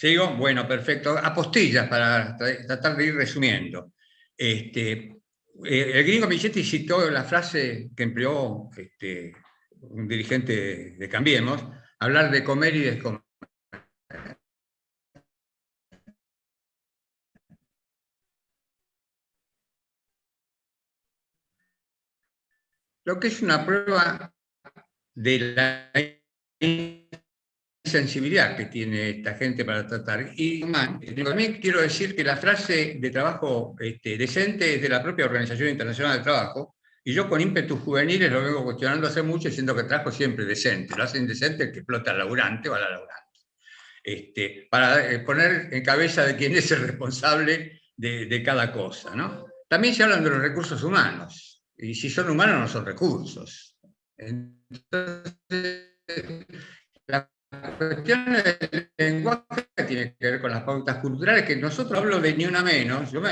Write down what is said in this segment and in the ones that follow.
¿Sigo? Bueno, perfecto. Apostillas para tratar de ir resumiendo. El gringo Michetti citó la frase que empleó un dirigente de Cambiemos, hablar de comer y descomer. Lo que es una prueba de la sensibilidad que tiene esta gente para tratar. Y también quiero decir que la frase de trabajo decente es de la propia Organización Internacional del Trabajo, y yo con ímpetus juveniles lo vengo cuestionando hace mucho, diciendo que el trabajo siempre decente, lo hace indecente el que explota al laburante o a la laburante. Para poner en cabeza de quién es el responsable de cada cosa, ¿no? También se hablan de los recursos humanos, y si son humanos no son recursos. Entonces, la cuestión del lenguaje tiene que ver con las pautas culturales, que nosotros hablo de ni una menos, yo la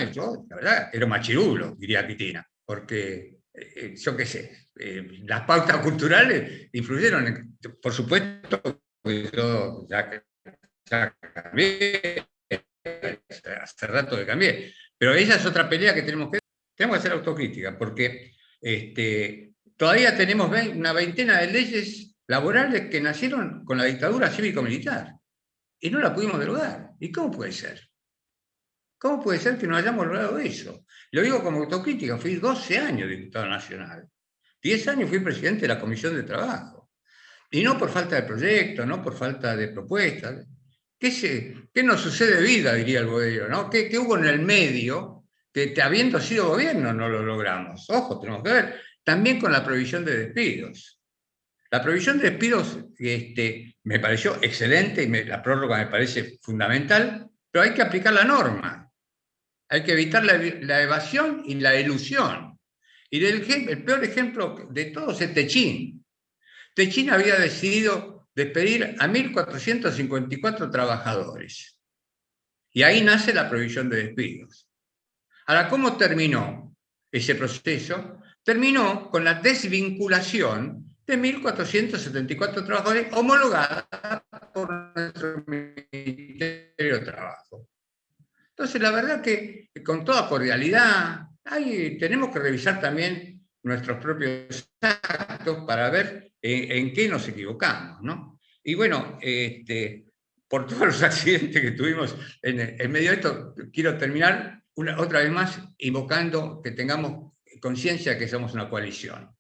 verdad, era machirulo, diría Pitina, porque yo qué sé, las pautas culturales influyeron, por supuesto, yo ya cambié, hace rato que cambié, pero esa es otra pelea que tenemos que hacer autocrítica, porque todavía tenemos una veintena de leyes laborales que nacieron con la dictadura cívico-militar y no la pudimos derogar. ¿Y cómo puede ser? ¿Cómo puede ser que no hayamos logrado eso? Lo digo como autocrítica, fui 12 años diputado nacional, 10 años fui presidente de la Comisión de Trabajo, y no por falta de proyectos, no por falta de propuestas. ¿Qué nos sucede de vida, diría el Boedo, ¿no? ¿Qué hubo en el medio que habiendo sido gobierno no lo logramos? Ojo, tenemos que ver también con la prohibición de despidos. La prohibición de despidos me pareció excelente y la prórroga me parece fundamental, pero hay que aplicar la norma. Hay que evitar la evasión y la elusión. Y el peor ejemplo de todos es Techín. Techín había decidido despedir a 1.454 trabajadores. Y ahí nace la prohibición de despidos. Ahora, ¿cómo terminó ese proceso? Terminó con la desvinculación de 1.474 trabajadores homologadas por nuestro Ministerio de Trabajo. Entonces, la verdad que con toda cordialidad, tenemos que revisar también nuestros propios actos para ver en qué nos equivocamos, ¿no? Y bueno, por todos los accidentes que tuvimos en medio de esto, quiero terminar otra vez más invocando que tengamos conciencia de que somos una coalición,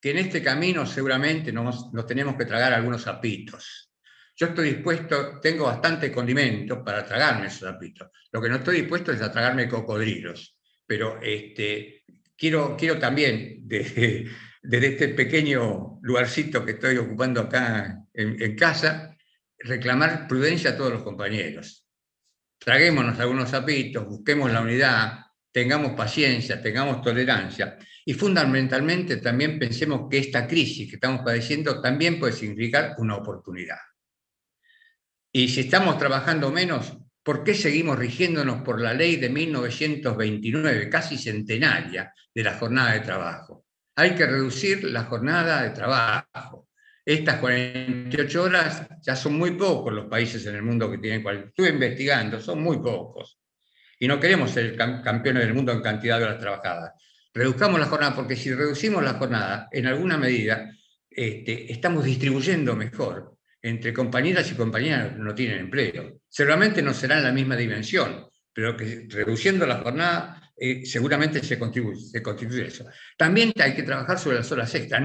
que en este camino seguramente nos tenemos que tragar algunos sapitos. Yo estoy dispuesto, tengo bastante condimento para tragarme esos sapitos. Lo que no estoy dispuesto es a tragarme cocodrilos. Pero quiero también, desde este pequeño lugarcito que estoy ocupando acá en casa, reclamar prudencia a todos los compañeros. Traguémonos algunos sapitos, busquemos la unidad, tengamos paciencia, tengamos tolerancia y fundamentalmente también pensemos que esta crisis que estamos padeciendo también puede significar una oportunidad. Y si estamos trabajando menos, ¿por qué seguimos rigiéndonos por la ley de 1929, casi centenaria, de la jornada de trabajo? Hay que reducir la jornada de trabajo. Estas 48 horas ya son muy pocos los países en el mundo que tienen. Estuve investigando, son muy pocos. Y no queremos ser campeones del mundo en cantidad de horas trabajadas. Reduzcamos la jornada, porque si reducimos la jornada, en alguna medida, estamos distribuyendo mejor entre compañeras y compañeras que no tienen empleo. Seguramente no será en la misma dimensión, pero que reduciendo la jornada seguramente se contribuye eso. También hay que trabajar sobre las horas extras.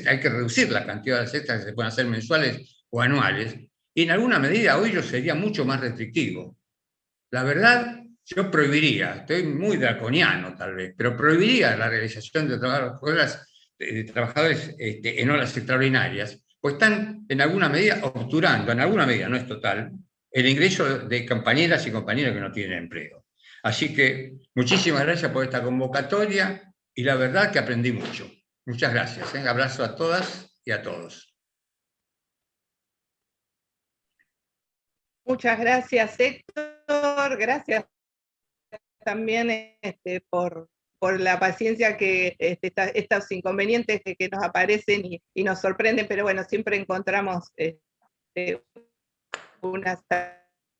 Hay que reducir la cantidad de horas extras que se pueden hacer mensuales o anuales. Y en alguna medida hoy yo sería mucho más restrictivo. La verdad, yo prohibiría, estoy muy draconiano tal vez, pero prohibiría la realización de trabajadores en horas extraordinarias, pues están en alguna medida obturando, en alguna medida, no es total, el ingreso de compañeras y compañeros que no tienen empleo. Así que muchísimas gracias por esta convocatoria y la verdad que aprendí mucho. Muchas gracias. Un abrazo a todas y a todos. Muchas gracias, Héctor. Gracias también por la paciencia que estos inconvenientes que nos aparecen y nos sorprenden, pero bueno, siempre encontramos una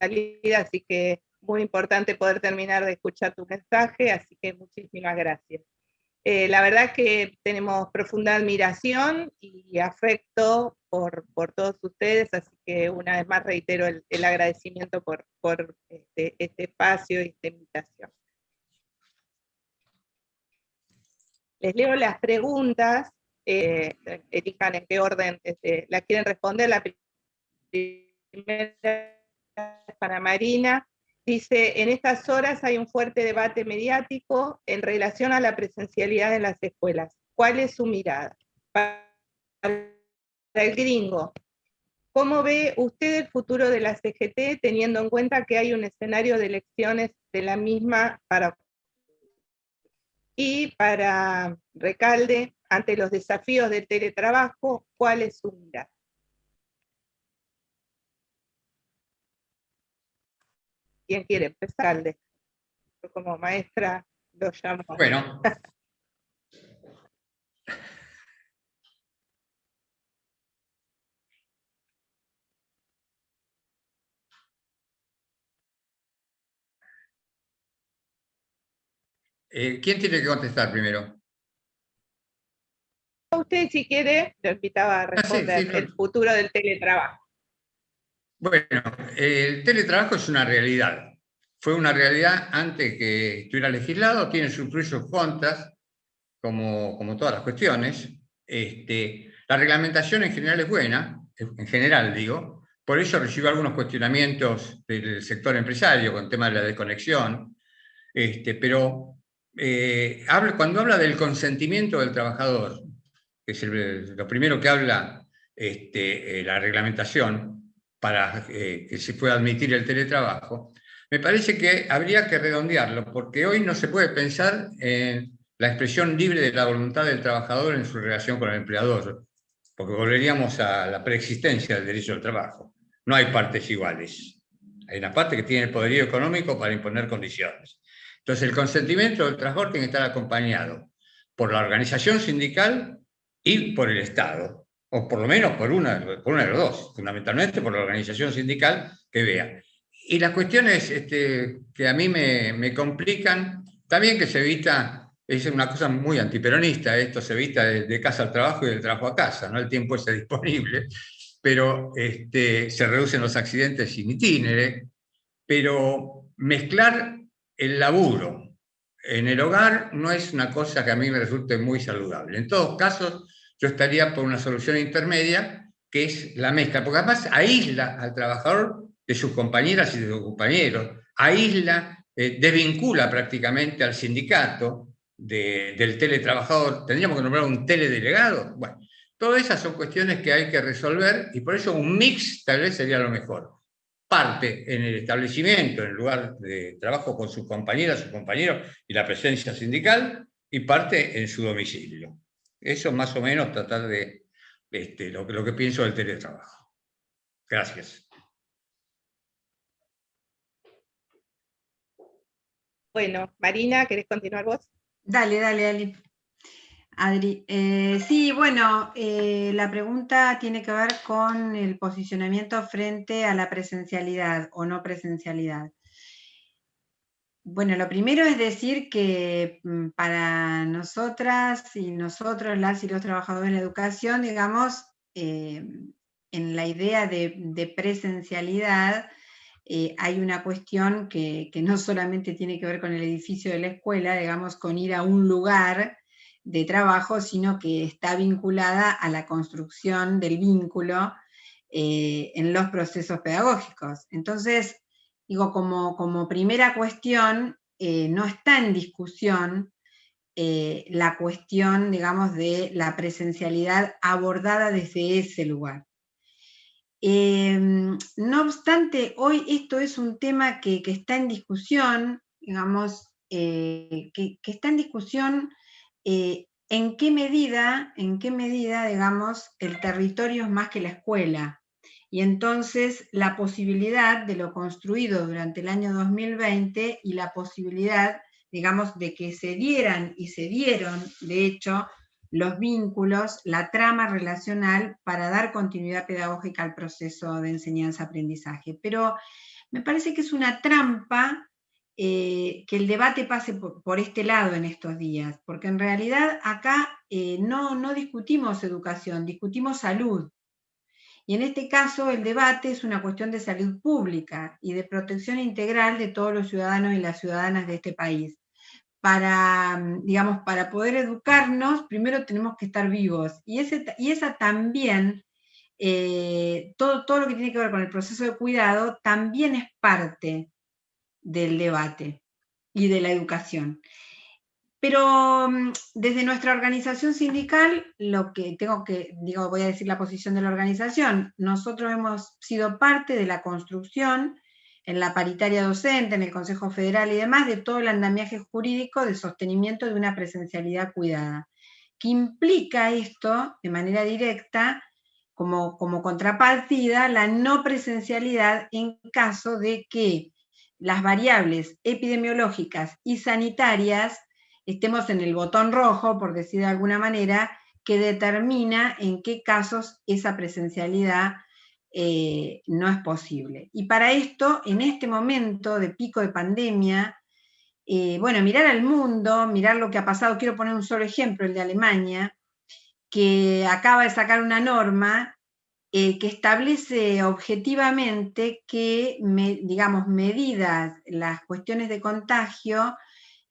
salida, así que muy importante poder terminar de escuchar tu mensaje, así que muchísimas gracias. La verdad que tenemos profunda admiración y afecto por todos ustedes, así que una vez más reitero el agradecimiento por este espacio y esta invitación. Les leo las preguntas, elijan en qué orden la quieren responder. La primera es para Marina. Dice, en estas horas hay un fuerte debate mediático en relación a la presencialidad en las escuelas. ¿Cuál es su mirada? Para el gringo, ¿cómo ve usted el futuro de la CGT teniendo en cuenta que hay un escenario de elecciones de la misma para... Y para Recalde, ante los desafíos del teletrabajo, ¿cuál es su mirada? ¿Quién quiere empezar? Yo como maestra lo llamo. Bueno. ¿Quién tiene que contestar primero? Usted, si quiere, lo invitaba a responder el futuro del teletrabajo. Bueno, el teletrabajo es una realidad. Fue una realidad antes que estuviera legislado, tiene sus pros y sus contras, como todas las cuestiones. La reglamentación en general es buena, en general digo, por eso recibo algunos cuestionamientos del sector empresario con el tema de la desconexión, pero cuando habla del consentimiento del trabajador, que es lo primero que habla la reglamentación para que se pueda admitir el teletrabajo, me parece que habría que redondearlo, porque hoy no se puede pensar en la expresión libre de la voluntad del trabajador en su relación con el empleador, porque volveríamos a la preexistencia del derecho al trabajo. No hay partes iguales. Hay una parte que tiene el poderío económico para imponer condiciones. Entonces, el consentimiento del trabajador tiene que estar acompañado por la organización sindical y por el Estado, o por lo menos por una de los dos, fundamentalmente por la organización sindical que vea. Y las cuestiones que a mí me complican, también que se evita, es una cosa muy antiperonista, esto se evita de casa al trabajo y del trabajo a casa, ¿no? El tiempo es disponible, pero se reducen los accidentes sin itinere, pero mezclar el laburo en el hogar no es una cosa que a mí me resulte muy saludable. En todos casos, yo estaría por una solución intermedia, que es la mezcla, porque además aísla al trabajador de sus compañeras y de sus compañeros, aísla, desvincula prácticamente al sindicato del teletrabajador. ¿Tendríamos que nombrar un teledelegado? Bueno, todas esas son cuestiones que hay que resolver y por eso un mix tal vez sería lo mejor. Parte en el establecimiento, en el lugar de trabajo con sus compañeras, sus compañeros y la presencia sindical, y parte en su domicilio. Eso más o menos tratar de lo que pienso del teletrabajo. Gracias. Bueno, Marina, ¿querés continuar vos? Dale, Adri. Sí, bueno, la pregunta tiene que ver con el posicionamiento frente a la presencialidad o no presencialidad. Bueno, lo primero es decir que para nosotras y nosotros, las y los trabajadores de la educación, digamos, en la idea de presencialidad, hay una cuestión que no solamente tiene que ver con el edificio de la escuela, digamos, con ir a un lugar de trabajo, sino que está vinculada a la construcción del vínculo en los procesos pedagógicos. Entonces, digo, como primera cuestión, no está en discusión la cuestión, digamos, de la presencialidad abordada desde ese lugar. No obstante, hoy esto es un tema que está en discusión, digamos, que está en discusión en qué medida, digamos, el territorio es más que la escuela. Y entonces la posibilidad de lo construido durante el año 2020 y la posibilidad, digamos, de que se dieran y se dieron, de hecho, los vínculos, la trama relacional para dar continuidad pedagógica al proceso de enseñanza-aprendizaje. Pero me parece que es una trampa que el debate pase por este lado en estos días, porque en realidad acá no discutimos educación, discutimos salud. Y en este caso el debate es una cuestión de salud pública y de protección integral de todos los ciudadanos y las ciudadanas de este país. Digamos, para poder educarnos, primero tenemos que estar vivos. Y esa también, todo lo que tiene que ver con el proceso de cuidado, también es parte del debate y de la educación. Pero desde nuestra organización sindical, lo que voy a decir la posición de la organización, nosotros hemos sido parte de la construcción en la paritaria docente, en el Consejo Federal y demás, de todo el andamiaje jurídico de sostenimiento de una presencialidad cuidada, que implica esto, de manera directa, como contrapartida, la no presencialidad en caso de que las variables epidemiológicas y sanitarias estemos en el botón rojo, por decir de alguna manera, que determina en qué casos esa presencialidad no es posible. Y para esto, en este momento de pico de pandemia, mirar al mundo, mirar lo que ha pasado, quiero poner un solo ejemplo, el de Alemania, que acaba de sacar una norma que establece objetivamente que, medidas las cuestiones de contagio,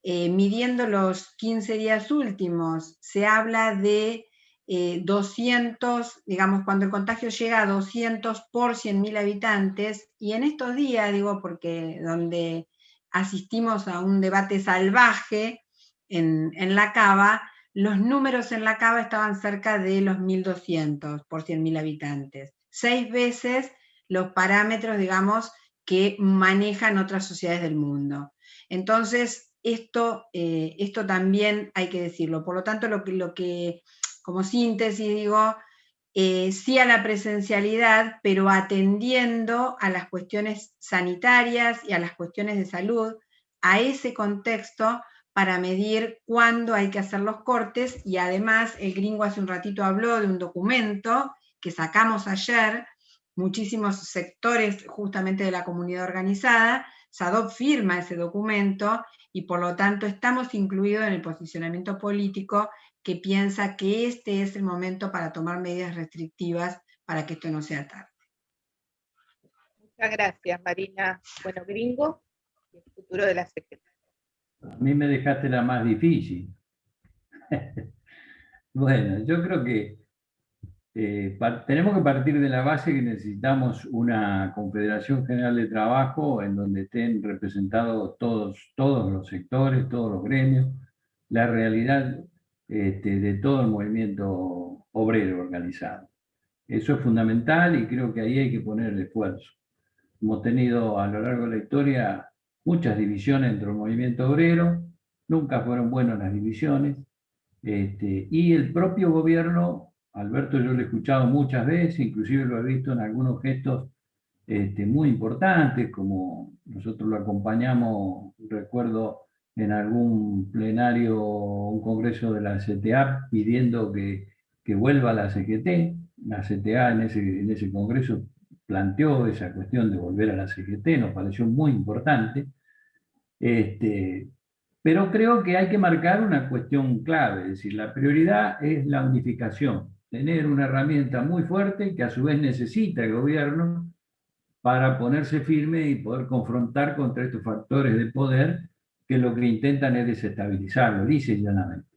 midiendo los 15 días últimos, se habla de 200, cuando el contagio llega a 200 por 100.000 habitantes, y en estos días, porque donde asistimos a un debate salvaje en la Cava, los números en la Cava estaban cerca de los 1.200 por 100.000 habitantes. 6 veces los parámetros, que manejan otras sociedades del mundo. Entonces, esto también hay que decirlo. Por lo tanto, lo que como síntesis sí a la presencialidad, pero atendiendo a las cuestiones sanitarias y a las cuestiones de salud, a ese contexto, para medir cuándo hay que hacer los cortes. Y además, el gringo hace un ratito habló de un documento que sacamos ayer, muchísimos sectores justamente de la comunidad organizada, SADOP firma ese documento, y por lo tanto estamos incluidos en el posicionamiento político que piensa que este es el momento para tomar medidas restrictivas para que esto no sea tarde. Muchas gracias, Marina. Bueno, gringo, el futuro de la Secretaría. A mí me dejaste la más difícil. Bueno, yo creo que tenemos que partir de la base que necesitamos una Confederación General de Trabajo en donde estén representados todos los sectores, todos los gremios, la realidad de todo el movimiento obrero organizado. Eso es fundamental y creo que ahí hay que poner el esfuerzo. Hemos tenido a lo largo de la historia muchas divisiones dentro del movimiento obrero, nunca fueron buenas las divisiones, y el propio gobierno, Alberto yo lo he escuchado muchas veces, inclusive lo he visto en algunos gestos muy importantes, como nosotros lo acompañamos, recuerdo en algún plenario, un congreso de la CTA pidiendo que vuelva la CGT. La CTA en ese congreso planteó esa cuestión de volver a la CGT, nos pareció muy importante. Pero creo que hay que marcar una cuestión clave, es decir, la prioridad es la unificación, tener una herramienta muy fuerte que a su vez necesita el gobierno para ponerse firme y poder confrontar contra estos factores de poder que lo que intentan es desestabilizarlo, dice llanamente.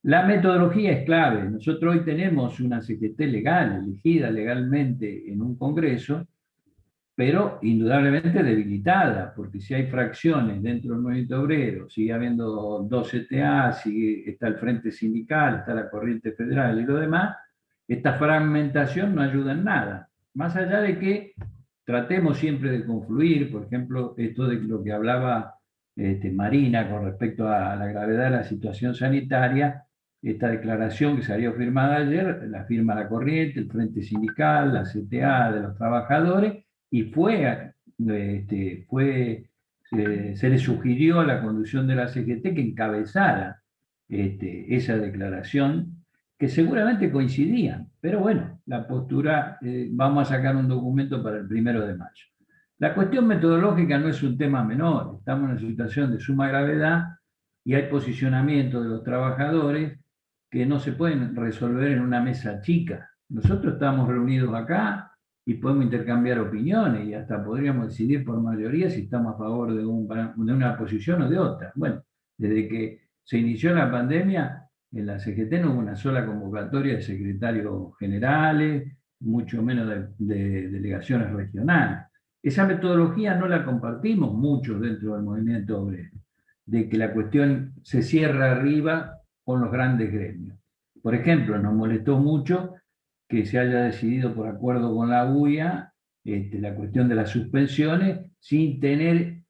La metodología es clave. Nosotros hoy tenemos una CGT legal, elegida legalmente en un congreso, pero indudablemente debilitada, porque si hay fracciones dentro del movimiento obrero, sigue habiendo 2 CTA, está el Frente Sindical, está la Corriente Federal y lo demás, esta fragmentación no ayuda en nada. Más allá de que tratemos siempre de confluir, por ejemplo, esto de lo que hablaba Marina con respecto a la gravedad de la situación sanitaria, esta declaración que salió firmada ayer, la firma la Corriente, el Frente Sindical, la CTA de los trabajadores, y se le sugirió a la conducción de la CGT que encabezara esa declaración, que seguramente coincidían, pero bueno, la postura, vamos a sacar un documento para el 1 de mayo. La cuestión metodológica no es un tema menor, estamos en una situación de suma gravedad y hay posicionamientos de los trabajadores que no se pueden resolver en una mesa chica. Nosotros estamos reunidos acá y podemos intercambiar opiniones y hasta podríamos decidir por mayoría si estamos a favor de una posición o de otra. Bueno, desde que se inició la pandemia, en la CGT no hubo una sola convocatoria de secretarios generales, mucho menos de delegaciones regionales. Esa metodología no la compartimos mucho dentro del movimiento obrero, de que la cuestión se cierra arriba con los grandes gremios. Por ejemplo, nos molestó mucho que se haya decidido por acuerdo con la UIA la cuestión de las suspensiones sin tener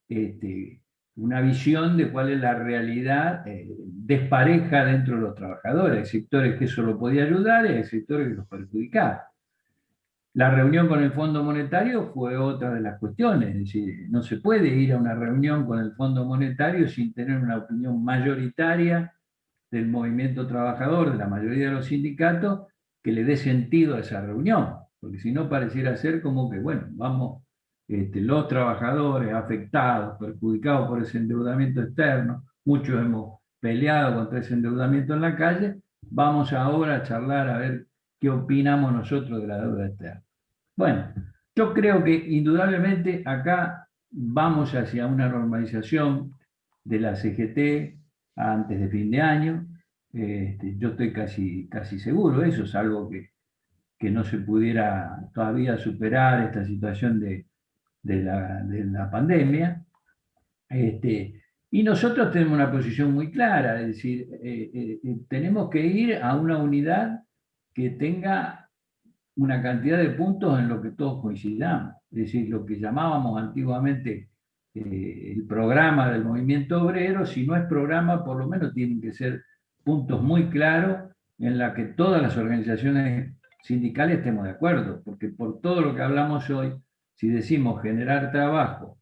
una visión de cuál es la realidad despareja dentro de los trabajadores. Hay sectores que eso lo podía ayudar y hay sectores que los perjudicaba. La reunión con el Fondo Monetario fue otra de las cuestiones, es decir, no se puede ir a una reunión con el Fondo Monetario sin tener una opinión mayoritaria del movimiento trabajador, de la mayoría de los sindicatos, que le dé sentido a esa reunión, porque si no pareciera ser como que, bueno, vamos, los trabajadores afectados, perjudicados por ese endeudamiento externo, muchos hemos peleado contra ese endeudamiento en la calle, vamos ahora a charlar a ver qué opinamos nosotros de la deuda externa. Bueno, yo creo que indudablemente acá vamos hacia una normalización de la CGT antes de fin de año. Yo estoy casi seguro, eso es algo que no se pudiera todavía superar esta situación de la pandemia. Y nosotros tenemos una posición muy clara, es decir, tenemos que ir a una unidad que tenga una cantidad de puntos en lo que todos coincidamos, es decir, lo que llamábamos antiguamente el programa del movimiento obrero. Si no es programa, por lo menos tienen que ser puntos muy claros en la que todas las organizaciones sindicales estemos de acuerdo, porque por todo lo que hablamos hoy, si decimos generar trabajo,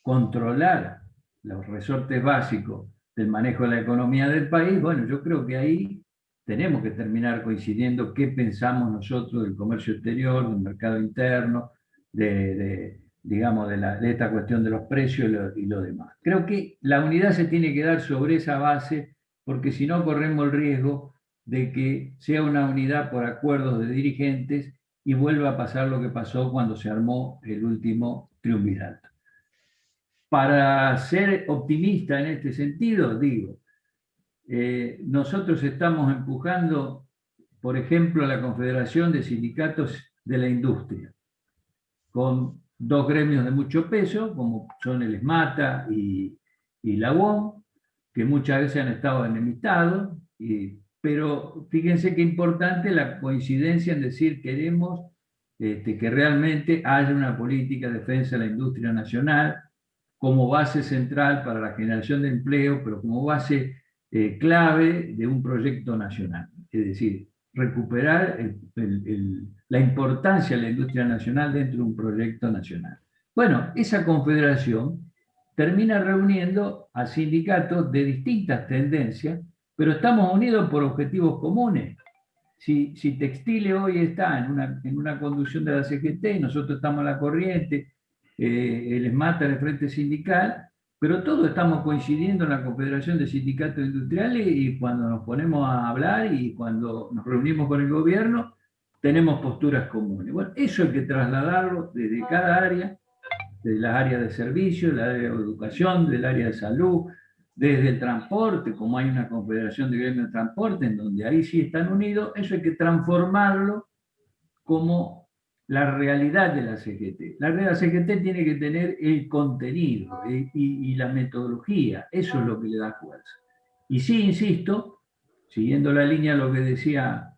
controlar los resortes básicos del manejo de la economía del país, bueno, yo creo que ahí tenemos que terminar coincidiendo qué pensamos nosotros del comercio exterior, del mercado interno, digamos, de esta cuestión de los precios y lo demás. Creo que la unidad se tiene que dar sobre esa base, porque si no corremos el riesgo de que sea una unidad por acuerdos de dirigentes y vuelva a pasar lo que pasó cuando se armó el último triunvirato. Para ser optimista en este sentido, digo, nosotros estamos empujando, por ejemplo, a la Confederación de Sindicatos de la Industria, con dos gremios de mucho peso, como son el ESMATA y la UOM, que muchas veces han estado enemistados, pero fíjense qué importante la coincidencia en decir queremos que realmente haya una política de defensa de la industria nacional como base central para la generación de empleo, pero como base clave de un proyecto nacional. Es decir, recuperar la importancia de la industria nacional dentro de un proyecto nacional. Bueno, esa confederación termina reuniendo a sindicatos de distintas tendencias, pero estamos unidos por objetivos comunes. Si Textile hoy está en una conducción de la CGT, nosotros estamos en la corriente, el ESMATA en el Frente Sindical, pero todos estamos coincidiendo en la Confederación de Sindicatos Industriales, y cuando nos ponemos a hablar y cuando nos reunimos con el gobierno, tenemos posturas comunes. Bueno, eso hay que trasladarlo desde cada área, desde las áreas de servicio, del área de educación, del área de salud, desde el transporte, como hay una confederación de gremios de transporte, en donde ahí sí están unidos, eso hay que transformarlo como la realidad de la CGT. La realidad de la CGT tiene que tener el contenido y la metodología, eso es lo que le da fuerza. Y sí, insisto, siguiendo la línea de lo que decía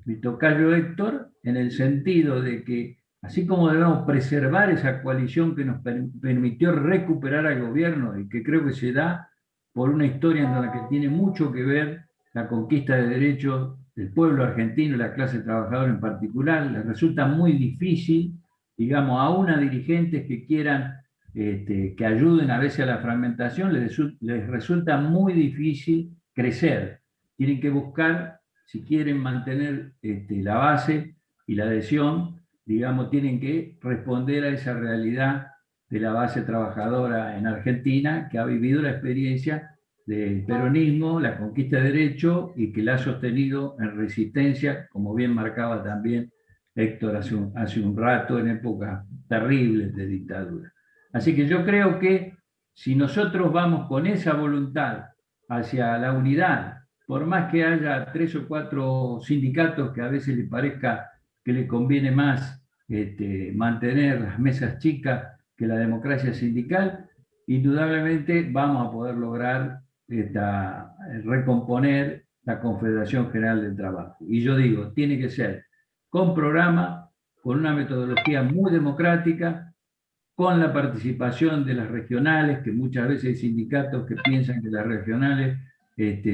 mi tocayo Héctor, en el sentido de que así como debemos preservar esa coalición que nos permitió recuperar al gobierno, y que creo que se da por una historia en la que tiene mucho que ver la conquista de derechos del pueblo argentino y la clase trabajadora en particular, les resulta muy difícil, digamos, aún a dirigentes que quieran que ayuden a veces a la fragmentación, les resulta muy difícil crecer, tienen que buscar, si quieren mantener la base y la adhesión, digamos, tienen que responder a esa realidad de la base trabajadora en Argentina, que ha vivido la experiencia del peronismo, la conquista de derechos, y que la ha sostenido en resistencia, como bien marcaba también Héctor hace un rato, en épocas terribles de dictadura. Así que yo creo que si nosotros vamos con esa voluntad hacia la unidad, por más que haya 3 o 4 sindicatos que a veces les parezca que les conviene más mantener las mesas chicas que la democracia sindical, indudablemente vamos a poder lograr recomponer la Confederación General del Trabajo. Y yo digo, tiene que ser con programa, con una metodología muy democrática, con la participación de las regionales, que muchas veces hay sindicatos que piensan que las regionales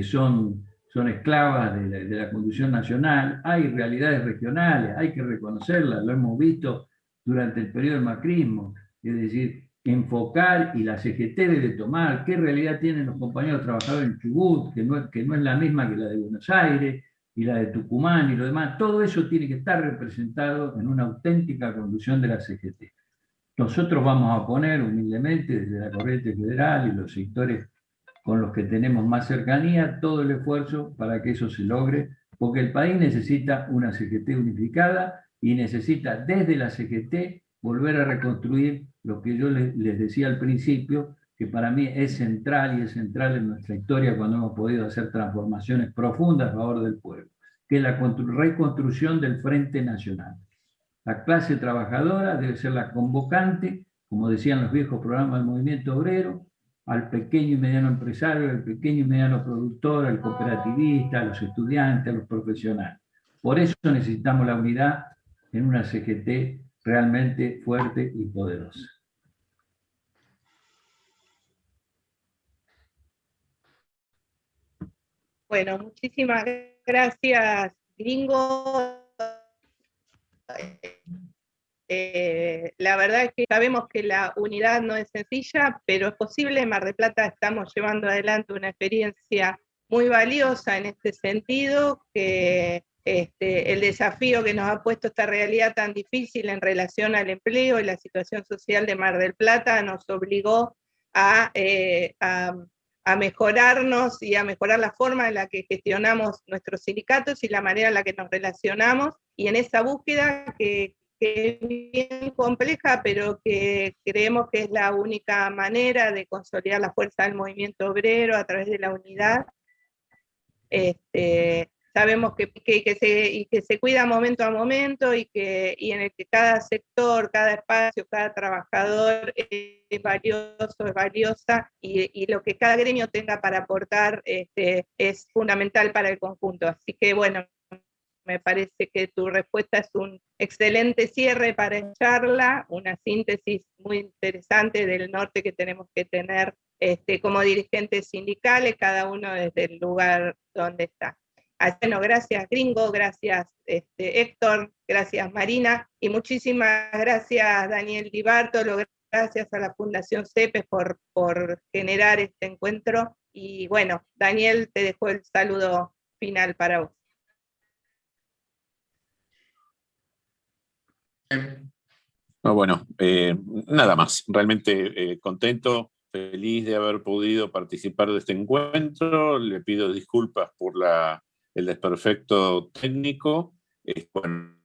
son esclavas de la conducción nacional. Hay realidades regionales, hay que reconocerlas, lo hemos visto durante el periodo del macrismo, es decir, enfocar, y la CGT debe tomar qué realidad tienen los compañeros trabajadores en Chubut, que no es la misma que la de Buenos Aires, y la de Tucumán y lo demás. Todo eso tiene que estar representado en una auténtica conducción de la CGT. Nosotros vamos a poner humildemente desde la corriente federal y los sectores con los que tenemos más cercanía todo el esfuerzo para que eso se logre, porque el país necesita una CGT unificada y necesita desde la CGT volver a reconstruir lo que yo les decía al principio, que para mí es central y es central en nuestra historia cuando hemos podido hacer transformaciones profundas a favor del pueblo, que es la reconstrucción del Frente Nacional. La clase trabajadora debe ser la convocante, como decían los viejos programas del movimiento obrero, al pequeño y mediano empresario, al pequeño y mediano productor, al cooperativista, a los estudiantes, a los profesionales. Por eso necesitamos la unidad en una CGT realmente fuerte y poderosa. Bueno, muchísimas gracias, Gringo. La verdad es que sabemos que la unidad no es sencilla, pero es posible. En Mar del Plata estamos llevando adelante una experiencia muy valiosa en este sentido, que el desafío que nos ha puesto esta realidad tan difícil en relación al empleo y la situación social de Mar del Plata nos obligó a mejorarnos y a mejorar la forma en la que gestionamos nuestros sindicatos y la manera en la que nos relacionamos, y en esa búsqueda que es bien compleja, pero que creemos que es la única manera de consolidar la fuerza del movimiento obrero a través de la unidad. Sabemos que se cuida momento a momento y en el que cada sector, cada espacio, cada trabajador es valioso, es valiosa, y lo que cada gremio tenga para aportar es fundamental para el conjunto. Así que bueno, me parece que tu respuesta es un excelente cierre para esta charla, una síntesis muy interesante del norte que tenemos que tener como dirigentes sindicales, cada uno desde el lugar donde está. Bueno, gracias Gringo, gracias Héctor, gracias Marina, y muchísimas gracias Daniel Di Bartolo, gracias a la Fundación CEPES por generar este encuentro. Y bueno, Daniel, te dejo el saludo final para vos. Bueno, nada más, realmente contento, feliz de haber podido participar de este encuentro. Le pido disculpas por el desperfecto técnico. Bueno,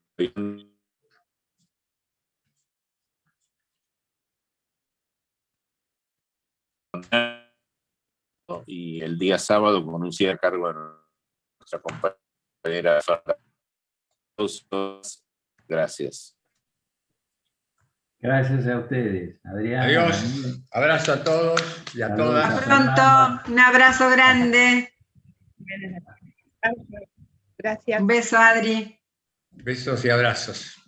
y el día sábado con un cierre a cargo de nuestra compañera. Gracias. Gracias a ustedes, Adrián. Adiós, Daniel. abrazo a todos y a Saludos todas. Hasta pronto, un abrazo grande. Gracias. Un beso, Adri. Besos y abrazos.